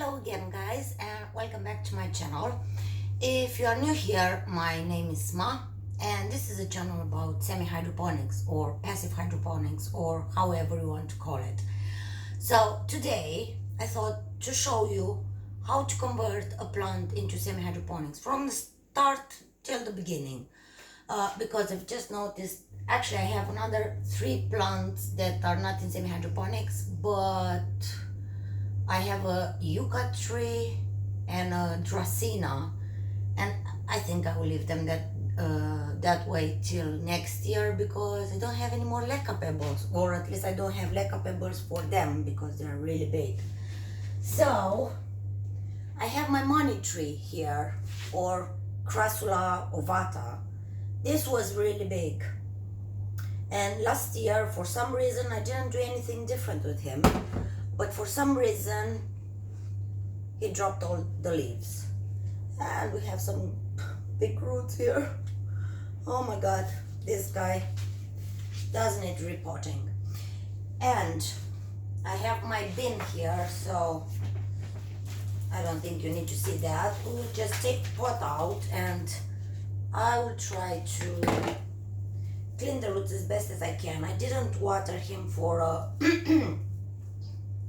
Hello again guys, and welcome back to my channel. If you are new here, my name is Ma, and this is a channel about semi-hydroponics or passive hydroponics, or however you want to call it. So today I thought to show you how to convert a plant into semi-hydroponics from the start till the beginning, because I've just noticed actually I have another 3 plants that are not in semi-hydroponics, but I have a yucca tree and a dracena, and I think I will leave them that way till next year, because I don't have any more leca pebbles, or at least I don't have leca pebbles for them because they are really big. So I have my money tree here, or Crassula ovata. This was really big, and last year for some reason I didn't do anything different with him, but for some reason he dropped all the leaves, and we have some big roots here. Oh my god, this guy does need repotting. And I have my bin here, so I don't think you need to see that. We'll just take the pot out and I will try to clean the roots as best as I can. I didn't water him for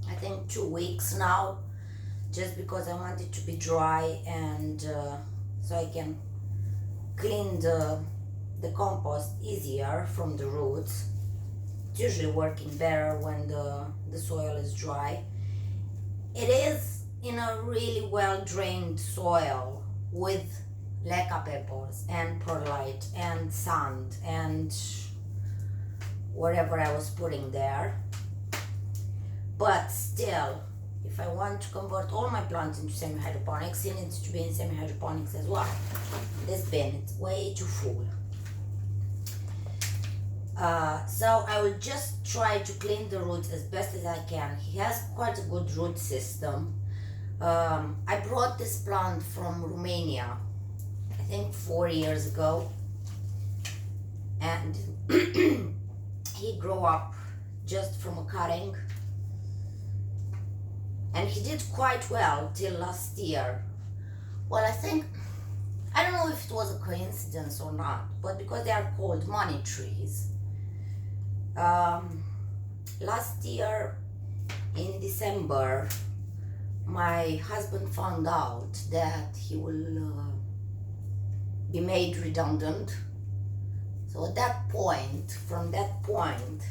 I think 2 weeks now, just because I want it to be dry, and so I can clean the compost easier from the roots. It's usually working better when the soil is dry. It is in a really well drained soil with leca pebbles and perlite and sand and whatever I was putting there. But still, if I want to convert all my plants into semi-hydroponics, it needs to be in semi-hydroponics as well. This bin, it's way too full. So I will just try to clean the roots as best as I can. He has quite a good root system. I brought this plant from Romania, I think 4 years ago, and he grew up just from a cutting. And he did quite well till last year. Well, I don't know if it was a coincidence or not, but because they are called money trees, last year in December, my husband found out that he will be made redundant. So at that point, from that point,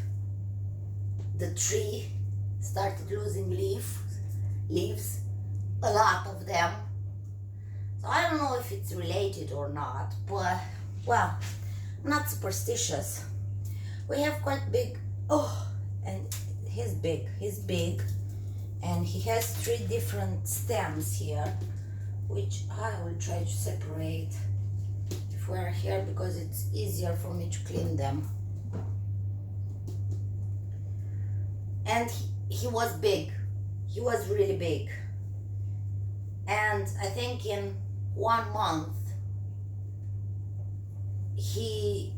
the tree started losing leaves, a lot of them. So I don't know if it's related or not, but well, I'm not superstitious. We have quite big, and he's big, and he has 3 different stems here, which I will try to separate if we're here, because it's easier for me to clean them. And he was big. He was really big, and I think in 1 month he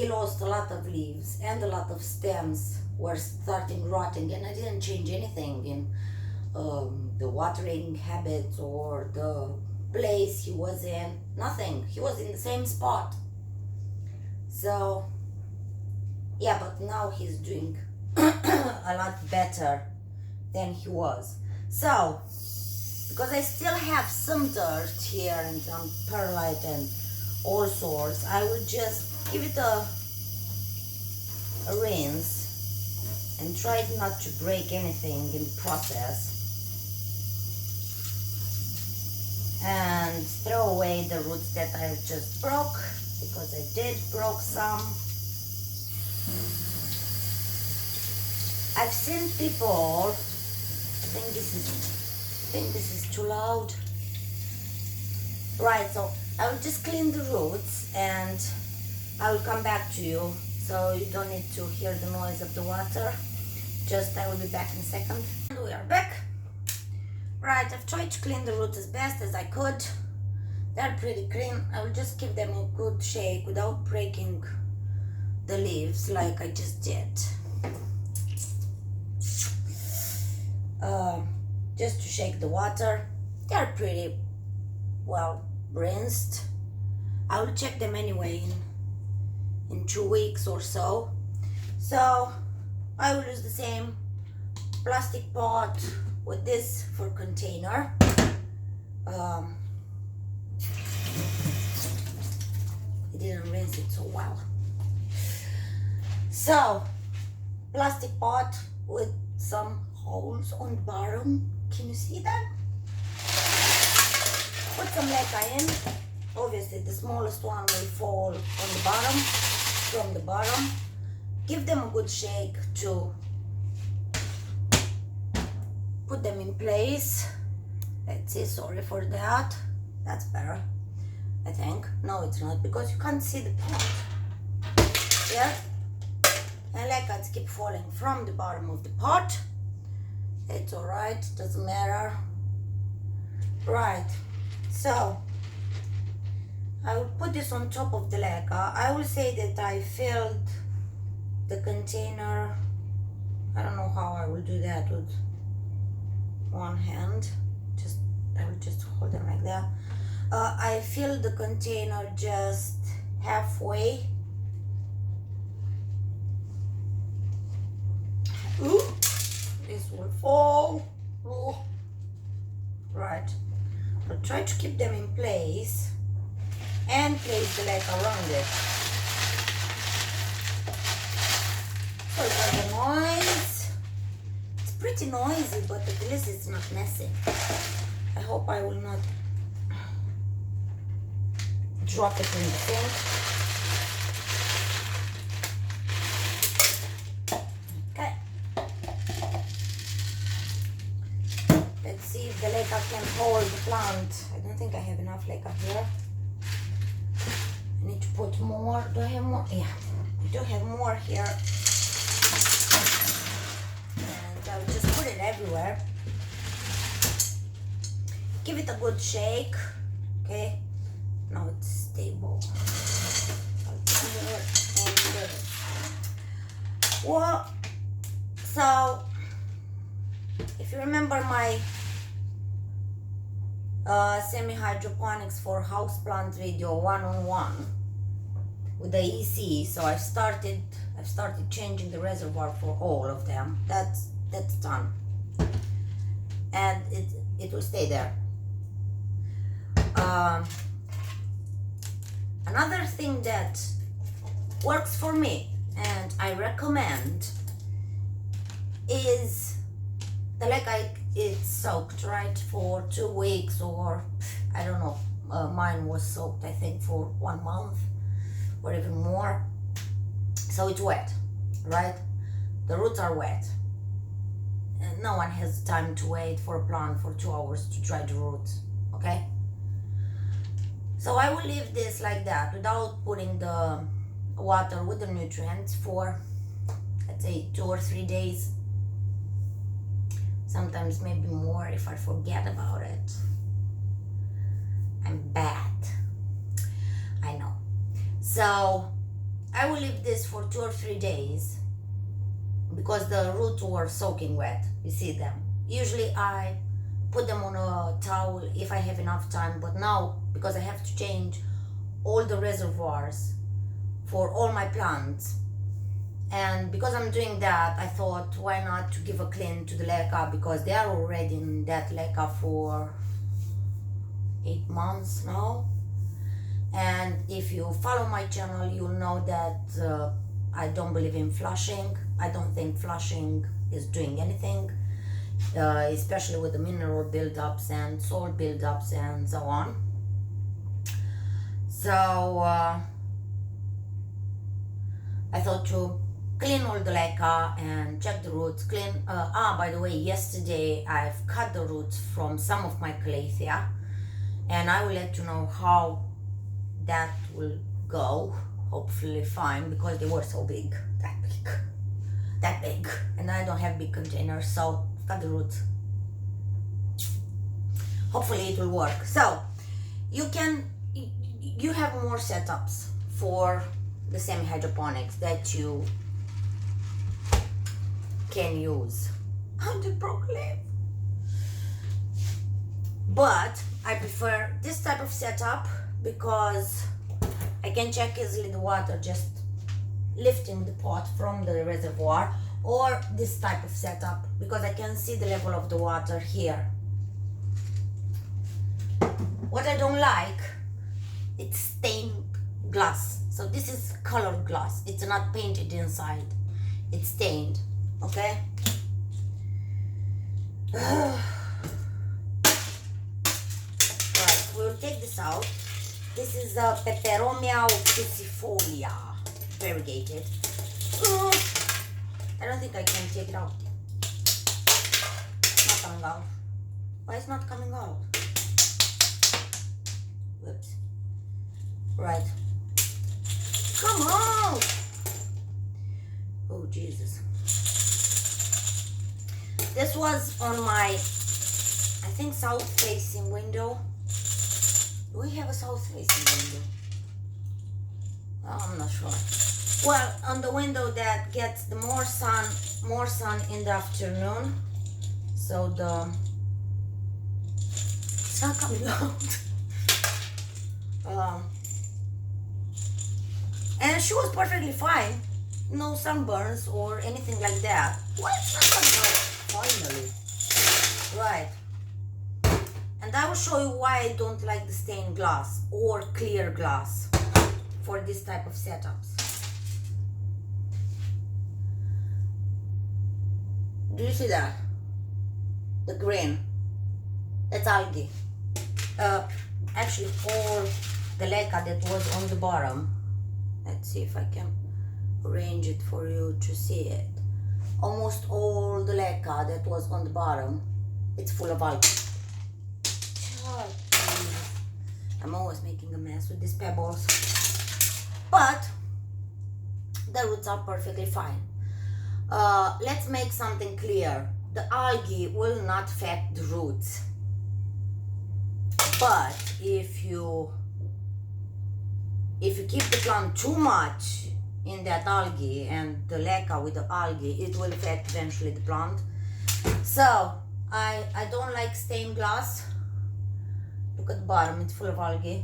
lost a lot of leaves, and a lot of stems were starting rotting, and I didn't change anything in the watering habits or the place he was in. Nothing. He was in the same spot. So yeah, but now he's doing a lot better than he was. So because I still have some dirt here and some perlite and all sorts, I will just give it a rinse and try not to break anything in the process, and throw away the roots that I just broke, because I did broke some. I've seen people, I think this is too loud. Right, so I will just clean the roots and I will come back to you, so you don't need to hear the noise of the water. I will be back in a second. And we are back. Right, I've tried to clean the roots as best as I could. They're pretty clean. I will just give them a good shake without breaking the leaves like I just did. just to shake the water. They're pretty well rinsed. I will check them anyway in 2 weeks or so. So I will use the same plastic pot with this for container. It didn't rinse it so well. So plastic pot with some holes on the bottom. Can you see that? Put some leca in. Obviously the smallest one will fall on the bottom, from the bottom. Give them a good shake to put them in place. Let's see, sorry for that. That's better, I think. No, it's not, because you can't see the pot. Yeah? And leca keep falling from the bottom of the pot. It's alright, doesn't matter. Right, so I will put this on top of the leca. I will say that I filled the container. I don't know how I will do that with one hand. I will just hold them like that. I filled the container just halfway. Ooh, this will fall. Ooh. Right, but try to keep them in place and place the leg around it. Sorry for the noise. It's pretty noisy, but at least it's not messy. I hope I will not drop it in the sink. Okay. Let's see if the leca can hold the plant. I don't think I have enough leca here. I need to put more. Do I have more? Yeah, I do have more here. And I'll just put it everywhere. Give it a good shake. Okay. Now it's stable. Well, so if you remember my semi-hydroponics for houseplant video 1-on-1 with the EC, so I've started changing the reservoir for all of them. That's done, and it will stay there. Another thing that works for me and I recommend is the leca. It's soaked, right, for 2 weeks, or I don't know, mine was soaked I think for 1 month or even more. So it's wet, right? The roots are wet, and no one has time to wait for a plant for 2 hours to dry the roots. Okay, so I will leave this like that without putting the water with the nutrients for, let's say, 2 or 3 days. Sometimes maybe more if I forget about it. I'm bad, I know. So I will leave this for 2 or 3 days because the roots were soaking wet. You see them. Usually I put them on a towel if I have enough time, but now because I have to change all the reservoirs for all my plants, and because I'm doing that, I thought, why not to give a clean to the leca, because they are already in that leca for 8 months now. And if you follow my channel, you'll know that I don't believe in flushing. I don't think flushing is doing anything, especially with the mineral buildups and salt buildups and so on. So I thought to clean all the leca and check the roots. By the way, yesterday I've cut the roots from some of my calathea, and I will let you know how that will go. Hopefully fine, because they were so big, that big, and I don't have big containers, so cut the roots. Hopefully it will work. So you have more setups for the semi-hydroponics that you can use. Oh, the broke leaf. But I prefer this type of setup because I can check easily the water just lifting the pot from the reservoir, or this type of setup because I can see the level of the water here. What I don't like, it's stained glass. So this is colored glass. It's not painted inside. It's stained, okay? Right, we'll take this out. This is a Peperomia obtusifolia, variegated. I don't think I can take it out. It's not coming out. Why is it not coming out? Whoops. Right. Come on! Oh, Jesus. This was on my, I think, south-facing window. Do we have a south-facing window? I'm not sure. Well, on the window that gets the more sun in the afternoon. So it's not coming out. And she was perfectly fine. No sunburns or anything like that. Why it's not coming out? Finally. Right. And I will show you why I don't like the stained glass or clear glass for this type of setups. Do you see that? The green. That's algae. Actually, all the leca that was on the bottom. Let's see if I can arrange it for you to see it. Almost all the leca that was on the bottom, it's full of algae. I'm always making a mess with these pebbles. But the roots are perfectly fine. Let's make something clear. The algae will not affect the roots. But if you keep the plant too much in that algae and the leca with the algae, it will affect eventually the plant. So I don't like stained glass. Look at the bottom, it's full of algae.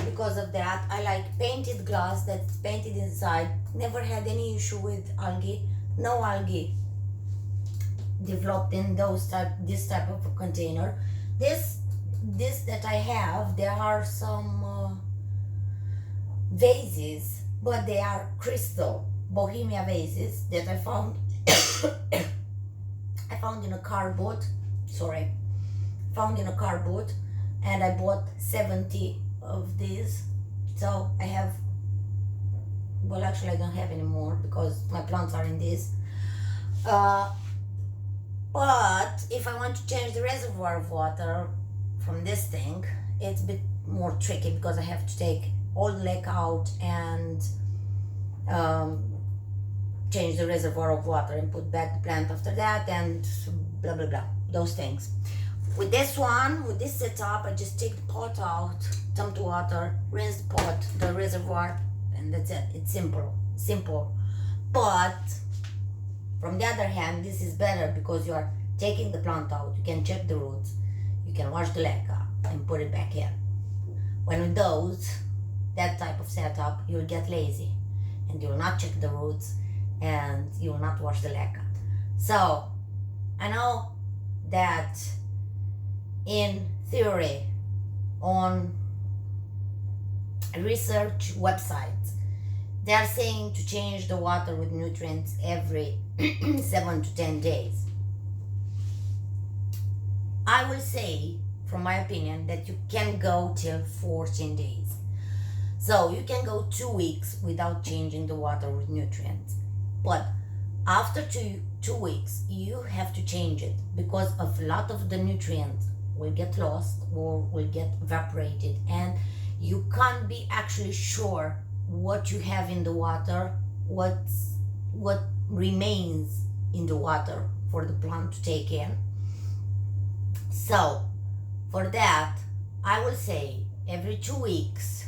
Because of that, I like painted glass that's painted inside. Never had any issue with algae. No algae developed in this type of a container. This that I have, there are some vases, but they are crystal Bohemia vases that I found I found in a car boot. Found in a car boot, and I bought 70 of these. So I have, well, actually I don't have any more because my plants are in this. But if I want to change the reservoir of water from this thing, it's a bit more tricky because I have to take all the leca out and change the reservoir of water and put back the plant after that and blah blah blah, those things. With this one, with this setup, I just take the pot out, dump the water, rinse the pot, the reservoir, and that's it. It's simple. But from the other hand, this is better because you are taking the plant out. You can check the roots, you can wash the leca and put it back in. When with that type of setup, you'll get lazy and you'll not check the roots and you will not wash the leca. So I know that in theory, on research websites, they are saying to change the water with nutrients every 7 to 10 days. I will say, from my opinion, that you can go till 14 days. So you can go 2 weeks without changing the water with nutrients. But after two weeks, you have to change it because of a lot of the nutrients will get lost or will get evaporated, and you can't be actually sure what you have in the water, what remains in the water for the plant to take in. So for that, I will say every 2 weeks,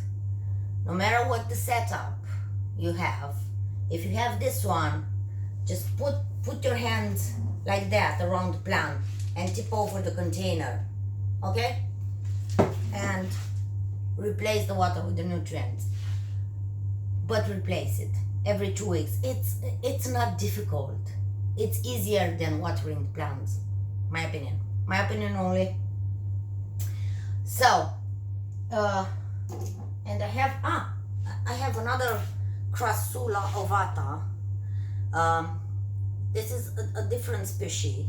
no matter what the setup you have, if you have this one, just put your hands like that around the plant and tip over the container. okay? And replace the water with the nutrients, but replace it every 2 weeks. It's not difficult. It's easier than watering the plants, my opinion only. So and I have another Crassula ovata. This is a different species.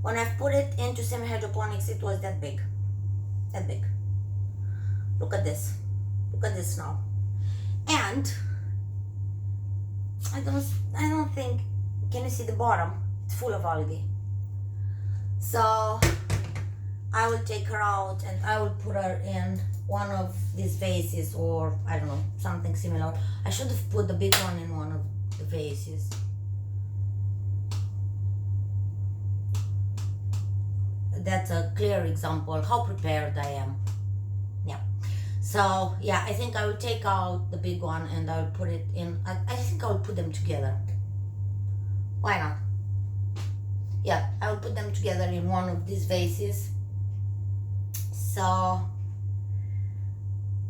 When I put it into semi-hydroponics, it was that big. Look at this now. And I don't think, can you see the bottom? It's full of algae. So I will take her out and I will put her in one of these vases, or I don't know, something similar. I should have put the big one in one of the vases. That's a clear example how prepared I am. Yeah. So yeah, I think I will take out the big one and I'll put it in. I think I will put them together. Why not? Yeah, I will put them together in one of these vases. So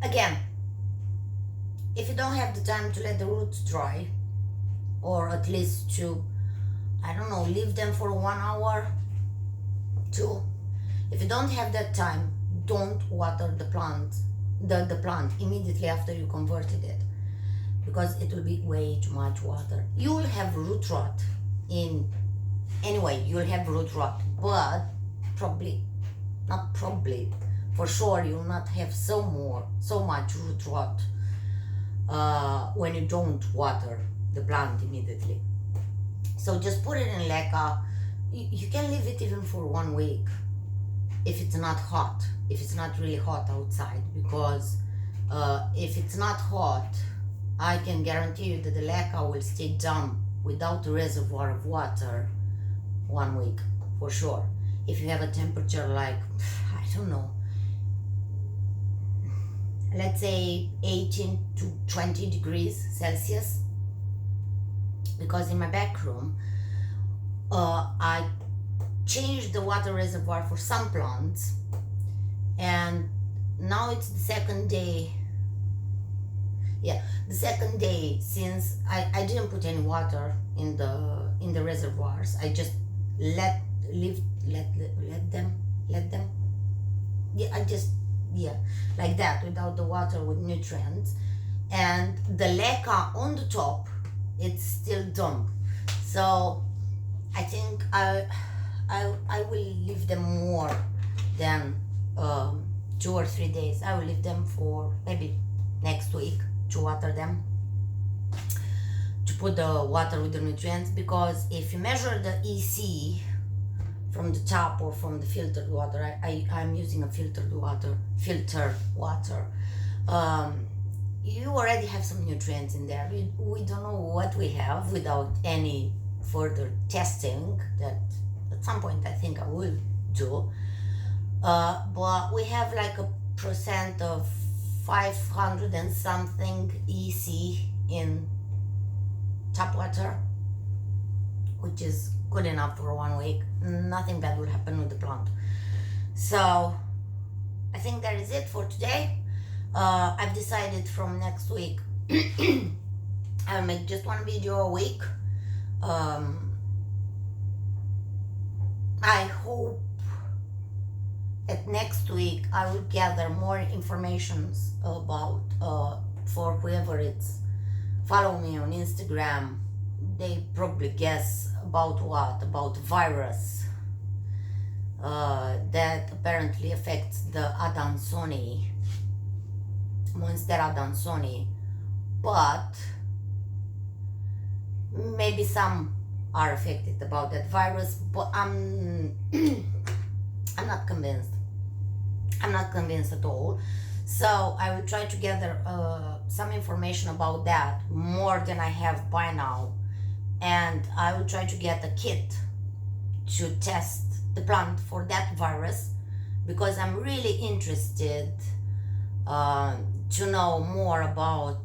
again, if you don't have the time to let the roots dry, or at least to, I don't know, leave them for 1 hour, 2. If you don't have that time, don't water the plant immediately after you converted it, because it will be way too much water. You will have root rot you'll have root rot, but for sure you'll not have so much root rot when you don't water the plant immediately. So just put it in leca. You can leave it even for 1 week if it's not hot, if it's not really hot outside, because if it's not hot, I can guarantee you that the leca will stay damp without a reservoir of water 1 week for sure. If you have a temperature like, I don't know, let's say 18 to 20 degrees Celsius, because in my back room I changed the water reservoir for some plants, and now it's the second day. Yeah, the second day since I didn't put any water in the reservoirs. I just let them. Yeah, like that, without the water, with nutrients, and the leca on the top, it's still damp. So I think I will leave them more than 2 or 3 days. I will leave them for maybe next week to water them, to put the water with the nutrients, because if you measure the EC from the tap or from the filtered water, I'm using a filtered water, you already have some nutrients in there. We don't know what we have without any further testing, that at some point I think I will do, but we have like a percent of 500 and something EC in tap water, which is good enough for 1 week. Nothing bad will happen with the plant. So I think that is it for today. I've decided from next week I'll make just 1 video a week. I hope that next week I will gather more information about, for whoever it's follow me on Instagram, they probably guess about what, about virus that apparently affects the Adansonii, Monstera Adansonii, but maybe some are affected about that virus, but I'm not convinced. I'm not convinced at all. So I will try to gather some information about that, more than I have by now, and I will try to get a kit to test the plant for that virus, because I'm really interested to know more about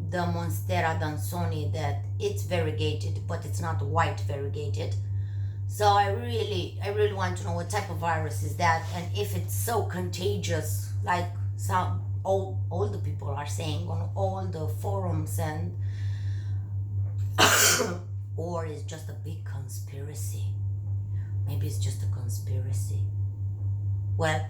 the Monstera Adansonii, that it's variegated, but it's not white variegated. So I really want to know what type of virus is that, and if it's so contagious, like some all the people are saying on all the forums, and or it's just a big conspiracy. Maybe it's just a conspiracy. Well,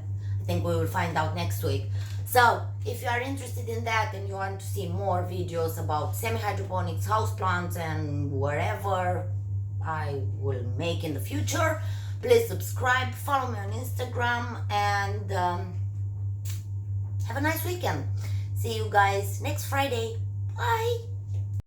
I think we will find out next week. So if you are interested in that and you want to see more videos about semi-hydroponics, houseplants, and wherever I will make in the future, please subscribe, follow me on Instagram, and have a nice weekend. See you guys next Friday. Bye.